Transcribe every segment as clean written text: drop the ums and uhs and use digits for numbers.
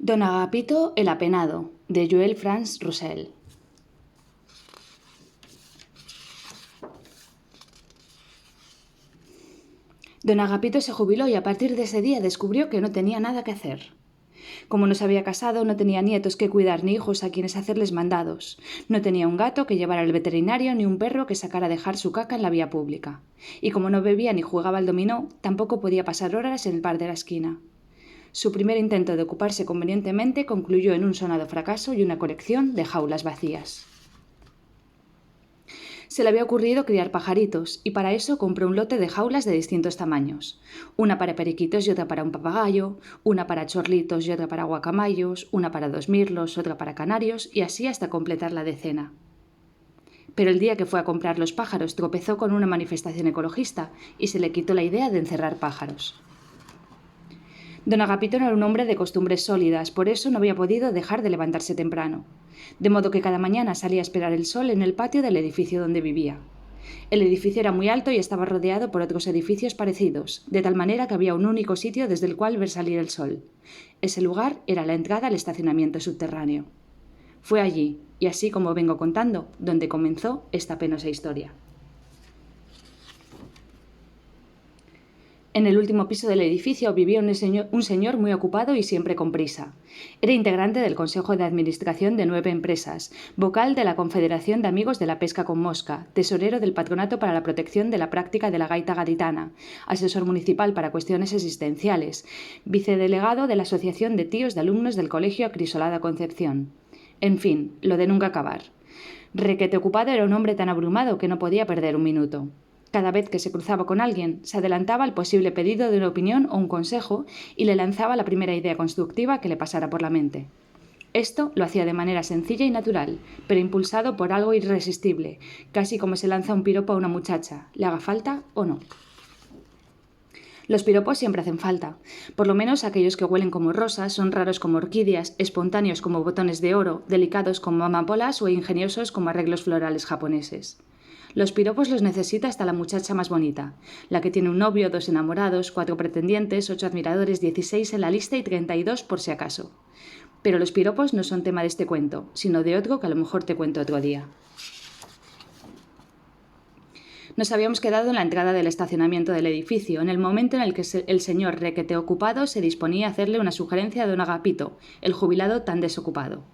Don Agapito el Apenado, de Joël Franz Roussel. Don Agapito se jubiló y a partir de ese día descubrió que no tenía nada que hacer. Como no se había casado, no tenía nietos que cuidar ni hijos a quienes hacerles mandados. No tenía un gato que llevar al veterinario ni un perro que sacara a dejar su caca en la vía pública. Y como no bebía ni jugaba al dominó, tampoco podía pasar horas en el bar de la esquina. Su primer intento de ocuparse convenientemente concluyó en un sonado fracaso y una colección de jaulas vacías. Se le había ocurrido criar pajaritos y para eso compró un lote de jaulas de distintos tamaños. Una para periquitos y otra para un papagayo, una para chorlitos y otra para guacamayos, una para 2 mirlos, otra para canarios y así hasta completar la decena. Pero el día que fue a comprar los pájaros tropezó con una manifestación ecologista y se le quitó la idea de encerrar pájaros. Don Agapito era un hombre de costumbres sólidas, por eso no había podido dejar de levantarse temprano, de modo que cada mañana salía a esperar el sol en el patio del edificio donde vivía. El edificio era muy alto y estaba rodeado por otros edificios parecidos, de tal manera que había un único sitio desde el cual ver salir el sol. Ese lugar era la entrada al estacionamiento subterráneo. Fue allí, y así como vengo contando, donde comenzó esta penosa historia. En el último piso del edificio vivía un señor muy ocupado y siempre con prisa. Era integrante del Consejo de Administración de 9 empresas, vocal de la Confederación de Amigos de la Pesca con Mosca, tesorero del Patronato para la Protección de la Práctica de la Gaita Gaditana, asesor municipal para cuestiones existenciales, vicedelegado de la Asociación de Tíos de Alumnos del Colegio Acrisolada Concepción. En fin, lo de nunca acabar. Requete ocupado era un hombre tan abrumado que no podía perder un minuto. Cada vez que se cruzaba con alguien, se adelantaba al posible pedido de una opinión o un consejo y le lanzaba la primera idea constructiva que le pasara por la mente. Esto lo hacía de manera sencilla y natural, pero impulsado por algo irresistible, casi como se lanza un piropo a una muchacha, le haga falta o no. Los piropos siempre hacen falta. Por lo menos aquellos que huelen como rosas, son raros como orquídeas, espontáneos como botones de oro, delicados como amapolas o ingeniosos como arreglos florales japoneses. Los piropos los necesita hasta la muchacha más bonita, la que tiene un novio, 2 enamorados, 4 pretendientes, 8 admiradores, 16 en la lista y 32 por si acaso. Pero los piropos no son tema de este cuento, sino de otro que a lo mejor te cuento otro día. Nos habíamos quedado en la entrada del estacionamiento del edificio, en el momento en el que el señor requete ocupado se disponía a hacerle una sugerencia a don Agapito, el jubilado tan desocupado.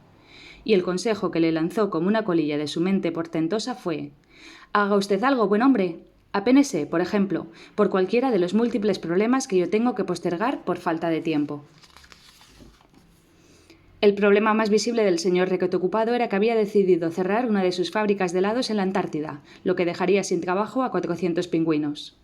Y el consejo que le lanzó como una colilla de su mente portentosa fue: «Haga usted algo, buen hombre. Apénese, por ejemplo, por cualquiera de los múltiples problemas que yo tengo que postergar por falta de tiempo». El problema más visible del señor requete ocupado era que había decidido cerrar una de sus fábricas de helados en la Antártida, lo que dejaría sin trabajo a 400 pingüinos.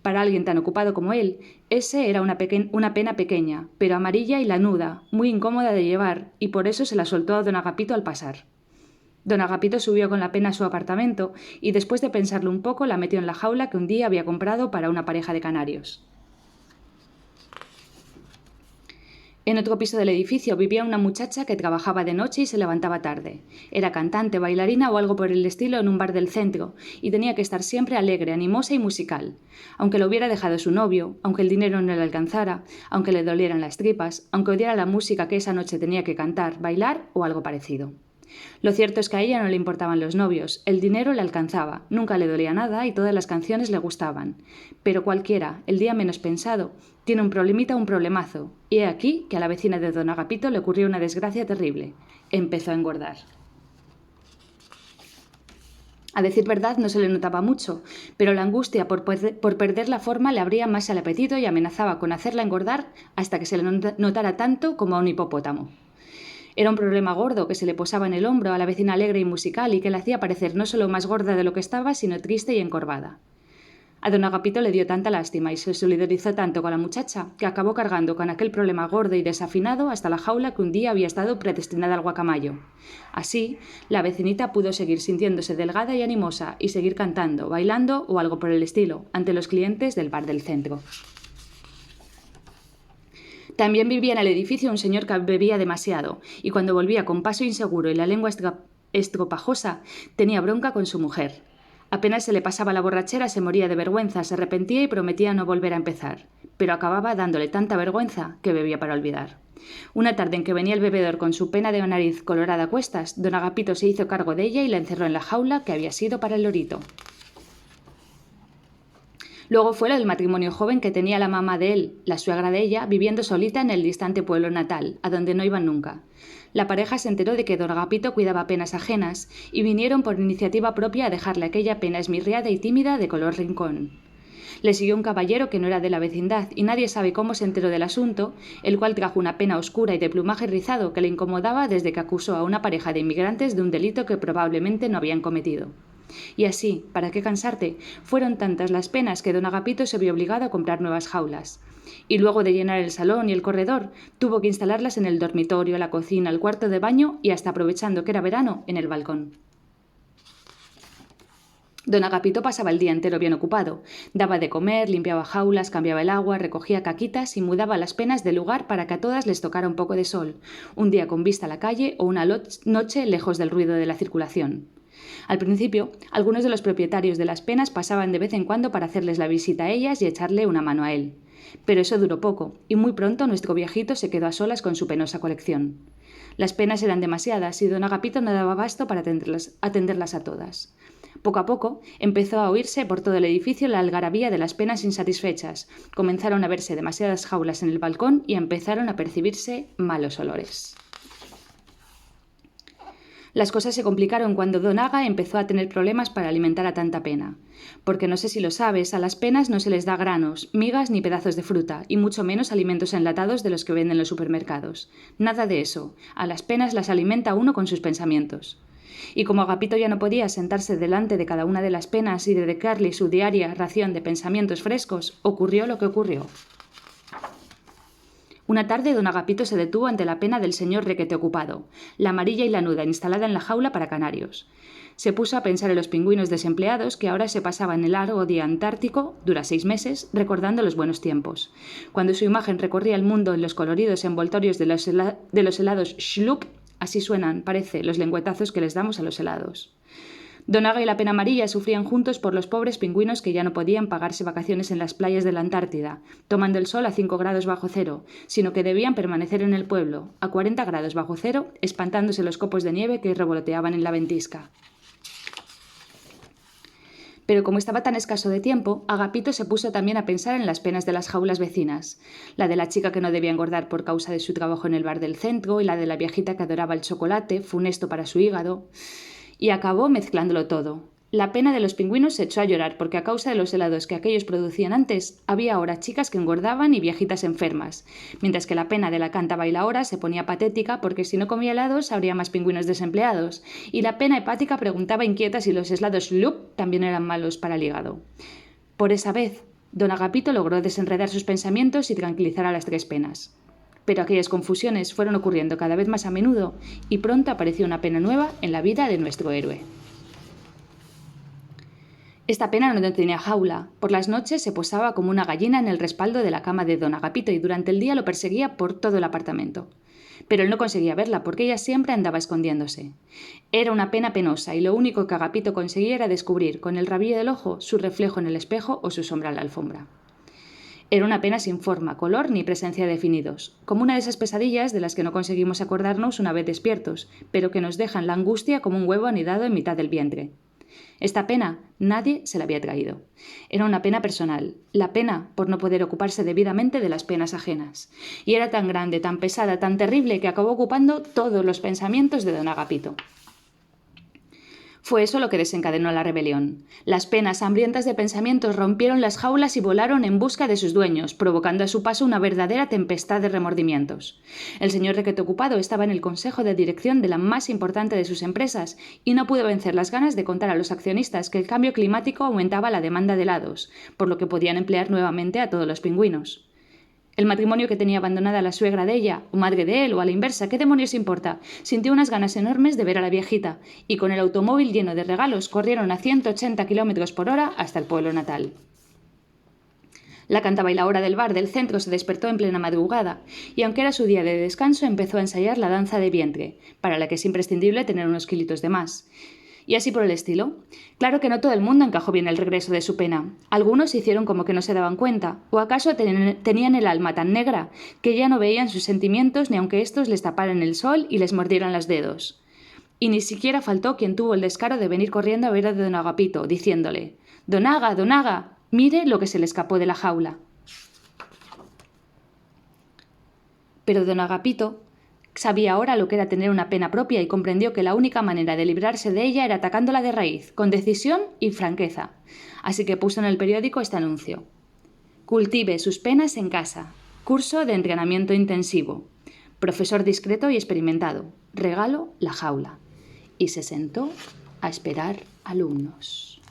Para alguien tan ocupado como él, ese era una pena pequeña, pero amarilla y lanuda, muy incómoda de llevar, y por eso se la soltó a don Agapito al pasar. Don Agapito subió con la pena a su apartamento y después de pensarlo un poco la metió en la jaula que un día había comprado para una pareja de canarios. En otro piso del edificio vivía una muchacha que trabajaba de noche y se levantaba tarde. Era cantante, bailarina o algo por el estilo en un bar del centro y tenía que estar siempre alegre, animosa y musical. Aunque lo hubiera dejado su novio, aunque el dinero no le alcanzara, aunque le dolieran las tripas, aunque odiara la música que esa noche tenía que cantar, bailar o algo parecido. Lo cierto es que a ella no le importaban los novios, el dinero le alcanzaba, nunca le dolía nada y todas las canciones le gustaban. Pero cualquiera, el día menos pensado, tiene un problemita o un problemazo, y he aquí que a la vecina de don Agapito le ocurrió una desgracia terrible. Empezó a engordar. A decir verdad no se le notaba mucho, pero la angustia por perder la forma le abría más el apetito y amenazaba con hacerla engordar hasta que se le notara tanto como a un hipopótamo. Era un problema gordo que se le posaba en el hombro a la vecina alegre y musical y que la hacía parecer no solo más gorda de lo que estaba, sino triste y encorvada. A don Agapito le dio tanta lástima y se solidarizó tanto con la muchacha que acabó cargando con aquel problema gordo y desafinado hasta la jaula que un día había estado predestinada al guacamayo. Así, la vecinita pudo seguir sintiéndose delgada y animosa y seguir cantando, bailando o algo por el estilo ante los clientes del bar del centro. También vivía en el edificio un señor que bebía demasiado, y cuando volvía con paso inseguro y la lengua estropajosa, tenía bronca con su mujer. Apenas se le pasaba la borrachera, se moría de vergüenza, se arrepentía y prometía no volver a empezar, pero acababa dándole tanta vergüenza que bebía para olvidar. Una tarde en que venía el bebedor con su pena de nariz colorada a cuestas, don Agapito se hizo cargo de ella y la encerró en la jaula que había sido para el lorito. Luego fue lo del matrimonio joven que tenía la mamá de él, la suegra de ella, viviendo solita en el distante pueblo natal, a donde no iban nunca. La pareja se enteró de que don Agapito cuidaba penas ajenas y vinieron por iniciativa propia a dejarle aquella pena esmirriada y tímida de color rincón. Le siguió un caballero que no era de la vecindad y nadie sabe cómo se enteró del asunto, el cual trajo una pena oscura y de plumaje rizado que le incomodaba desde que acusó a una pareja de inmigrantes de un delito que probablemente no habían cometido. Y así, ¿para qué cansarte? Fueron tantas las penas que don Agapito se vio obligado a comprar nuevas jaulas. Y luego de llenar el salón y el corredor, tuvo que instalarlas en el dormitorio, la cocina, el cuarto de baño y hasta aprovechando que era verano, en el balcón. Don Agapito pasaba el día entero bien ocupado. Daba de comer, limpiaba jaulas, cambiaba el agua, recogía caquitas y mudaba las penas del lugar para que a todas les tocara un poco de sol, un día con vista a la calle o una noche lejos del ruido de la circulación. Al principio, algunos de los propietarios de las penas pasaban de vez en cuando para hacerles la visita a ellas y echarle una mano a él. Pero eso duró poco, y muy pronto nuestro viejito se quedó a solas con su penosa colección. Las penas eran demasiadas y don Agapito no daba abasto para atenderlas a todas. Poco a poco empezó a oírse por todo el edificio la algarabía de las penas insatisfechas, comenzaron a verse demasiadas jaulas en el balcón y empezaron a percibirse malos olores. Las cosas se complicaron cuando don Aga empezó a tener problemas para alimentar a tanta pena. Porque no sé si lo sabes, a las penas no se les da granos, migas ni pedazos de fruta, y mucho menos alimentos enlatados de los que venden en los supermercados. Nada de eso. A las penas las alimenta uno con sus pensamientos. Y como Agapito ya no podía sentarse delante de cada una de las penas y dedicarle su diaria ración de pensamientos frescos, ocurrió lo que ocurrió. Una tarde don Agapito se detuvo ante la pena del señor requete ocupado, la amarilla y lanuda instalada en la jaula para canarios. Se puso a pensar en los pingüinos desempleados que ahora se pasaban el largo día antártico, dura 6 meses, recordando los buenos tiempos, cuando su imagen recorría el mundo en los coloridos envoltorios de los helados Schluck, así suenan, parece, los lengüetazos que les damos a los helados. Don Aga y la pena amarilla sufrían juntos por los pobres pingüinos que ya no podían pagarse vacaciones en las playas de la Antártida, tomando el sol a 5 grados bajo cero, sino que debían permanecer en el pueblo, a 40 grados bajo cero, espantándose los copos de nieve que revoloteaban en la ventisca. Pero como estaba tan escaso de tiempo, Agapito se puso también a pensar en las penas de las jaulas vecinas, la de la chica que no debía engordar por causa de su trabajo en el bar del centro y la de la viejita que adoraba el chocolate, funesto para su hígado. Y acabó mezclándolo todo. La pena de los pingüinos se echó a llorar porque a causa de los helados que aquellos producían antes, había ahora chicas que engordaban y viejitas enfermas, mientras que la pena de la canta bailaora se ponía patética porque si no comía helados habría más pingüinos desempleados, y la pena hepática preguntaba inquieta si los helados Loop también eran malos para el hígado. Por esa vez, don Agapito logró desenredar sus pensamientos y tranquilizar a las 3 penas. Pero aquellas confusiones fueron ocurriendo cada vez más a menudo y pronto apareció una pena nueva en la vida de nuestro héroe. Esta pena no tenía jaula. Por las noches se posaba como una gallina en el respaldo de la cama de don Agapito y durante el día lo perseguía por todo el apartamento. Pero él no conseguía verla porque ella siempre andaba escondiéndose. Era una pena penosa y lo único que Agapito conseguía era descubrir con el rabillo del ojo su reflejo en el espejo o su sombra en la alfombra. Era una pena sin forma, color ni presencia definidos, como una de esas pesadillas de las que no conseguimos acordarnos una vez despiertos, pero que nos dejan la angustia como un huevo anidado en mitad del vientre. Esta pena nadie se la había traído. Era una pena personal, la pena por no poder ocuparse debidamente de las penas ajenas. Y era tan grande, tan pesada, tan terrible que acabó ocupando todos los pensamientos de don Agapito. Fue eso lo que desencadenó la rebelión. Las penas hambrientas de pensamientos rompieron las jaulas y volaron en busca de sus dueños, provocando a su paso una verdadera tempestad de remordimientos. El señor requete ocupado estaba en el consejo de dirección de la más importante de sus empresas y no pudo vencer las ganas de contar a los accionistas que el cambio climático aumentaba la demanda de helados, por lo que podían emplear nuevamente a todos los pingüinos. El matrimonio que tenía abandonada la suegra de ella, o madre de él, o a la inversa, ¿qué demonios importa? Sintió unas ganas enormes de ver a la viejita, y con el automóvil lleno de regalos corrieron a 180 km por hora hasta el pueblo natal. La cantabailaora del bar del centro se despertó en plena madrugada, y aunque era su día de descanso, empezó a ensayar la danza de vientre, para la que es imprescindible tener unos kilitos de más. Y así por el estilo. Claro que no todo el mundo encajó bien el regreso de su pena. Algunos hicieron como que no se daban cuenta, o acaso tenían el alma tan negra que ya no veían sus sentimientos ni aunque estos les taparan el sol y les mordieran los dedos. Y ni siquiera faltó quien tuvo el descaro de venir corriendo a ver a don Agapito, diciéndole: «Don Aga, mire lo que se le escapó de la jaula». Pero don Agapito sabía ahora lo que era tener una pena propia y comprendió que la única manera de librarse de ella era atacándola de raíz, con decisión y franqueza. Así que puso en el periódico este anuncio: «Cultive sus penas en casa. Curso de entrenamiento intensivo. Profesor discreto y experimentado. Regalo la jaula». Y se sentó a esperar alumnos.